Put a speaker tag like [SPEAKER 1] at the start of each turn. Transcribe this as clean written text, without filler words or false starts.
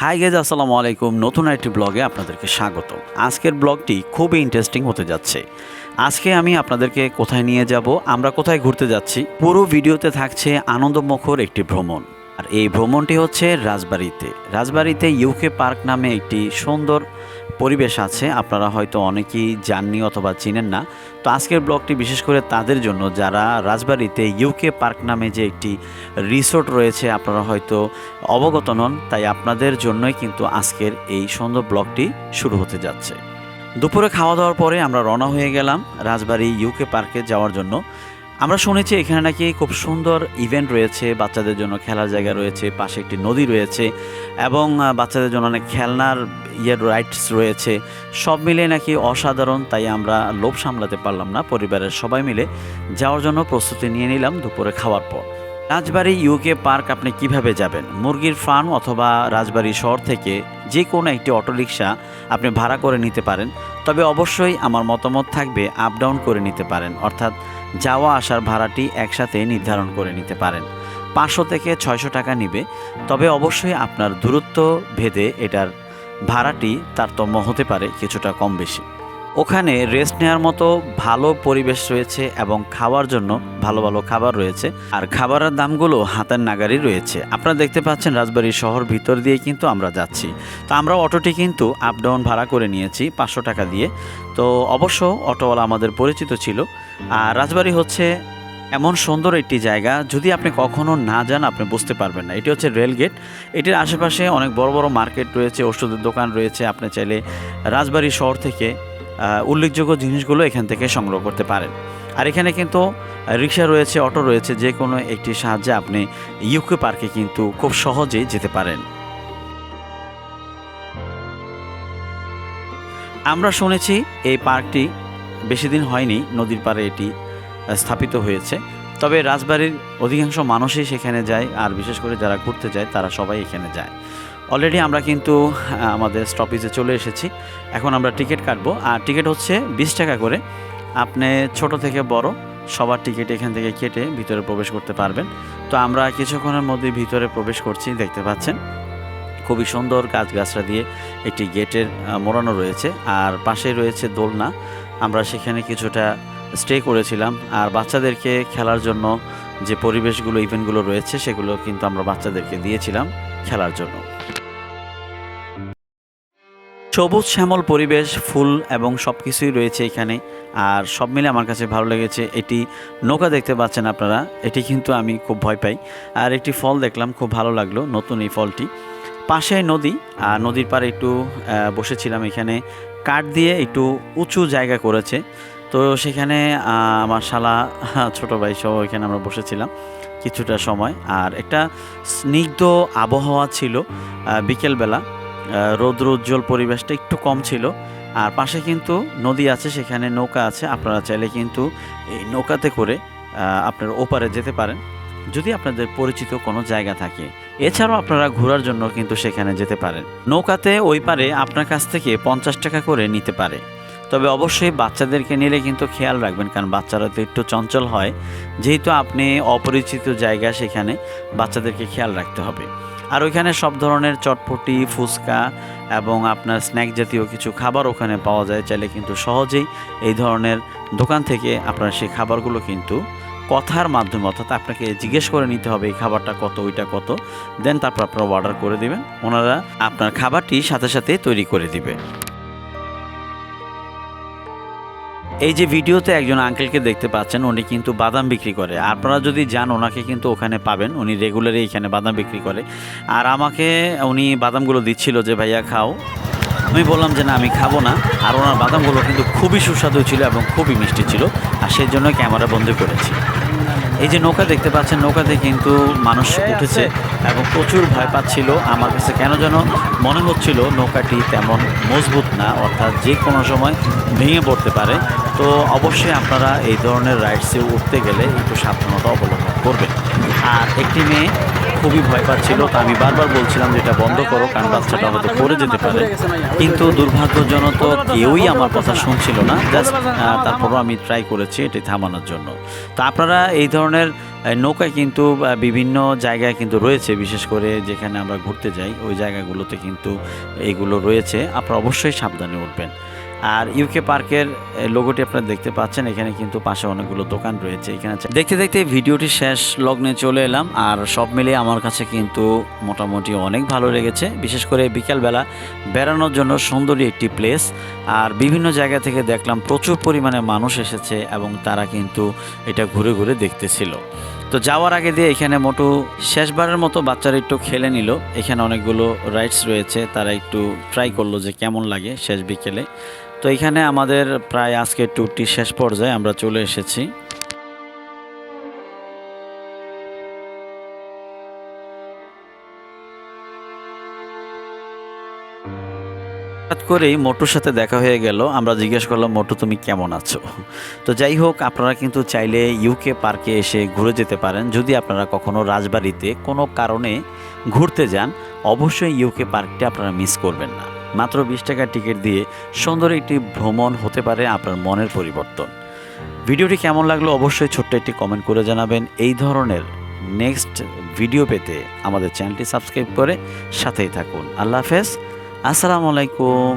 [SPEAKER 1] Hi guys, আসসালামু আলাইকুম। নতুন একটি ব্লগে আপনাদেরকে স্বাগত। আজকের ব্লগটি খুবই ইন্টারেস্টিং হতে যাচ্ছে। আজকে আমি আপনাদেরকে কোথায় নিয়ে যাব, আমরা কোথায় ঘুরতে যাচ্ছি, পুরো ভিডিওতে থাকছে আনন্দমুখর একটি ভ্রমণ। আর এই ভ্রমণটি হচ্ছে রাজবাড়িতে ইউকে পার্ক নামে একটি সুন্দর পরিবেশ আছে। আপনারা হয়তো অনেকেই জাননি অথবা চিনেন না। তো আজকের ব্লগটি বিশেষ করে তাদের জন্য যারা রাজবাড়িতে ইউকে পার্ক নামে যে একটি রিসোর্ট রয়েছে আপনারা হয়তো অবগত নন, তাই আপনাদের জন্যই কিন্তু আজকের এই সুন্দর ব্লগটি শুরু হতে যাচ্ছে। দুপুরে খাওয়া দাওয়ার পরে আমরা রওনা হয়ে গেলাম রাজবাড়ি ইউকে পার্কে যাওয়ার জন্য। আমরা শুনেছি এখানে নাকি খুব সুন্দর ইভেন্ট রয়েছে, বাচ্চাদের জন্য খেলার জায়গা রয়েছে, পাশে একটি নদী রয়েছে এবং বাচ্চাদের জন্য অনেক খেলনার রাইডস রয়েছে। সব মিলে নাকি অসাধারণ, তাই আমরা লোভ সামলাতে পারলাম না, পরিবারের সবাই মিলে যাওয়ার জন্য প্রস্তুতি নিয়ে নিলাম দুপুরে খাওয়ার পর। রাজবাড়ি ইউকে পার্ক আপনি কিভাবে যাবেন? মুরগির ফার্ম অথবা রাজবাড়ি শহর থেকে যে কোনো একটি অটোরিকশা আপনি ভাড়া করে নিতে পারেন। তবে অবশ্যই আমার মতামত থাকবে আপ ডাউন করে নিতে পারেন, অর্থাৎ যাওয়া আসার ভাড়াটি একসাথে নির্ধারণ করে নিতে পারেন। 500 থেকে 600 টাকা নিবে, তবে অবশ্যই আপনার দূরত্ব ভেদে এটার ভাড়াটি তারতম্য হতে পারে কিছুটা কম বেশি। ওখানে রেস্ট নেওয়ার মতো ভালো পরিবেশ রয়েছে এবং খাওয়ার জন্য ভালো ভালো খাবার রয়েছে, আর খাবারের দামগুলো হাতের নাগাড়ি রয়েছে। আপনারা দেখতে পাচ্ছেন রাজবাড়ী শহর ভিতর দিয়ে কিন্তু আমরা যাচ্ছি। তো আমরা অটোটি কিন্তু আপ ডাউন ভাড়া করে নিয়েছি 500 টাকা দিয়ে। তো অবশ্য অটোওয়ালা আমাদের পরিচিত ছিল। আর রাজবাড়ী হচ্ছে এমন সুন্দর একটি জায়গা, যদি আপনি কখনো না যান আপনি বুঝতে পারবেন না। এটি হচ্ছে রেলগেট, এটির আশেপাশে অনেক বড় বড় মার্কেট রয়েছে, ওষুধের দোকান রয়েছে। আপনি চাইলে রাজবাড়ী শহর থেকে উল্লেখযোগ্য জিনিসগুলো এখান থেকে সংগ্রহ করতে পারেন। আর এখানে কিন্তু রিক্সা রয়েছে, অটো রয়েছে, যে কোনো একটি সাহায্যে আপনি ইউকে পার্কে কিন্তু খুব সহজেই যেতে পারেন। আমরা শুনেছি এই পার্কটি বেশি দিন হয়নি, নদীর পাড়ে এটি স্থাপিত হয়েছে। তবে রাজবাড়ির অধিকাংশ মানুষই সেখানে যায়, আর বিশেষ করে যারা ঘুরতে যায় তারা সবাই এখানে যায়। অলরেডি আমরা কিন্তু আমাদের স্টপেজে চলে এসেছি। এখন আমরা টিকিট কাটবো, আর টিকিট হচ্ছে 20 টাকা করে। আপনি ছোট থেকে বড় সবার টিকিট এখান থেকে কেটে ভিতরে প্রবেশ করতে পারবেন। তো আমরা কিছুক্ষণের মধ্যে ভিতরে প্রবেশ করছি। দেখতে পাচ্ছেন খুবই সুন্দর গাছগাছরা দিয়ে একটি গেটের মোড়ানো রয়েছে, আর পাশে রয়েছে দোলনা। আমরা সেখানে কিছুটা স্টে করেছিলাম, আর বাচ্চাদেরকে খেলার জন্য যে পরিবেশগুলো ইভেন্টগুলো রয়েছে সেগুলো কিন্তু আমরা বাচ্চাদেরকে দিয়েছিলাম খেলার জন্য। সবুজ শ্যামল পরিবেশ, ফুল এবং সব কিছুই রয়েছে এখানে। আর সব মিলে আমার কাছে ভালো লেগেছে। এটি নৌকা দেখতে পাচ্ছেন আপনারা, এটি কিন্তু আমি খুব ভয় পাই। আর একটি ফল দেখলাম, খুব ভালো লাগলো নতুন এই ফলটি। পাশে নদী, আর নদীর পাড়ে একটু বসেছিলাম। এখানে কাঠ দিয়ে একটু উঁচু জায়গা করেছে, তো সেখানে আমার শালা ছোটো ভাই সহ এখানে আমরা বসেছিলাম কিছুটা সময়। আর একটা স্নিগ্ধ আবহাওয়া ছিল বিকেলবেলা, রৌদ্র উজ্জ্বল পরিবেশটা একটু কম ছিল। আর পাশে কিন্তু নদী আছে, সেখানে নৌকা আছে। আপনারা চাইলে কিন্তু এই নৌকাতে করে আপনারা ওপারে যেতে পারেন যদি আপনাদের পরিচিত কোনো জায়গা থাকে। এছাড়াও আপনারা ঘোরার জন্য কিন্তু সেখানে যেতে পারেন। নৌকাতে ওই পারে আপনার কাছ থেকে 50 টাকা করে নিতে পারে। তবে অবশ্যই বাচ্চাদেরকে নিলে কিন্তু খেয়াল রাখবেন, কারণ বাচ্চারা তো একটু চঞ্চল হয়। যেহেতু আপনি অপরিচিত জায়গা, সেখানে বাচ্চাদেরকে খেয়াল রাখতে হবে। আর ওইখানে সব ধরনের চটপটি, ফুচকা এবং আপনার স্ন্যাক জাতীয় কিছু খাবার ওখানে পাওয়া যায়। চাইলে কিন্তু সহজেই এই ধরনের দোকান থেকে আপনার সেই খাবারগুলো কিন্তু কথার মাধ্যমে, অর্থাৎ আপনাকে জিজ্ঞেস করে নিতে হবে এই খাবারটা কত, ওইটা কত, দেন তারপর আপনারা অর্ডার করে দিবেন, ওনারা আপনার খাবারটি সাথে সাথে তৈরি করে দিবে। এই যে ভিডিওতে একজন আঙ্কেলকে দেখতে পাচ্ছেন, উনি কিন্তু বাদাম বিক্রি করে। আপনারা যদি যান ওনাকে কিন্তু ওখানে পাবেন, উনি রেগুলারই এখানে বাদাম বিক্রি করে। আর আমাকে উনি বাদামগুলো দিচ্ছিল যে ভাইয়া খাও। আমি বললাম যে না, আমি খাবো না। আর ওনার বাদামগুলো কিন্তু খুবই সুস্বাদু ছিল এবং খুবই মিষ্টি ছিল, আর সেই জন্য ক্যামেরা বন্ধ করেছি। এই যে নৌকা দেখতে পাচ্ছেন, নৌকাতে কিন্তু মানুষ উঠেছে এবং প্রচুর ভয় পাচ্ছিল। আমার কাছে কেন যেন মনে হচ্ছিল নৌকাটি তেমন মজবুত না, অর্থাৎ যে কোনো সময় ভেঙে পড়তে পারে। তো অবশ্যই আপনারা এই ধরনের রাইডসে উঠতে গেলে একটু সাবধানতা অবলম্বন করবেন। আর একটি মেয়ে খুবই ভয় পাচ্ছিল, তো আমি বারবার বলছিলাম যে এটা বন্ধ করো, কারণ বাচ্চাটা হয়তো পড়ে যেতে পারে। কিন্তু দুর্ভাগ্যজনক কেউই আমার কথা শুনছিল না। জাস্ট তারপরও আমি ট্রাই করেছি এটি থামানোর জন্য। তো আপনারা এই ধরনের নৌকায় কিন্তু বিভিন্ন জায়গায় কিন্তু রয়েছে, বিশেষ করে যেখানে আমরা ঘুরতে যাই ওই জায়গাগুলোতে কিন্তু এইগুলো রয়েছে, আপনারা অবশ্যই সাবধানে উঠবেন। আর ইউকে পার্কের লোগোটি আপনারা দেখতে পাচ্ছেন, এখানে কিন্তু পাশে অনেকগুলো দোকান রয়েছে। এখানে দেখতে দেখতে ভিডিওটি শেষ লগ্নে চলে এলাম, আর সব মিলিয়ে আমার কাছে কিন্তু মোটামুটি অনেক ভালো লেগেছে। বিশেষ করে বিকালবেলা বেড়ানোর জন্য সুন্দরী একটি প্লেস। আর বিভিন্ন জায়গা থেকে দেখলাম প্রচুর পরিমাণে মানুষ এসেছে এবং তারা কিন্তু এটা ঘুরে ঘুরে দেখতেছিল। তো যাওয়ার আগে দিয়ে এখানে মোটু শেষবারের মতো বাচ্চারা একটু খেলে নিল। এখানে অনেকগুলো রাইডস রয়েছে, তারা একটু ট্রাই করলো যে কেমন লাগে শেষ বিকেলে। তো এখানে আমাদের প্রায় আজকে ট্যুরটি শেষ পর্যায়ে আমরা চলে এসেছি। হঠাৎ করেই মোটুর সাথে দেখা হয়ে গেল। আমরা জিজ্ঞেস করলাম, মোটু তুমি কেমন আছো? তো যাই হোক, আপনারা কিন্তু চাইলে ইউকে পার্কে এসে ঘুরে যেতে পারেন। যদি আপনারা কখনো রাজবাড়িতে কোনো কারণে ঘুরতে যান, অবশ্যই ইউকে পার্কটি আপনারা মিস করবেন না। মাত্র 20 টাকার টিকিট দিয়ে সুন্দর একটি ভ্রমণ হতে পারে আপনার মনের পরিবর্তন। ভিডিওটি কেমন লাগলো অবশ্যই ছোট্ট একটি কমেন্ট করে জানাবেন। এই ধরনের নেক্সট ভিডিও পেতে আমাদের চ্যানেলটি সাবস্ক্রাইব করে সাথেই থাকুন। আল্লাহ হাফেজ, আসসালামু আলাইকুম।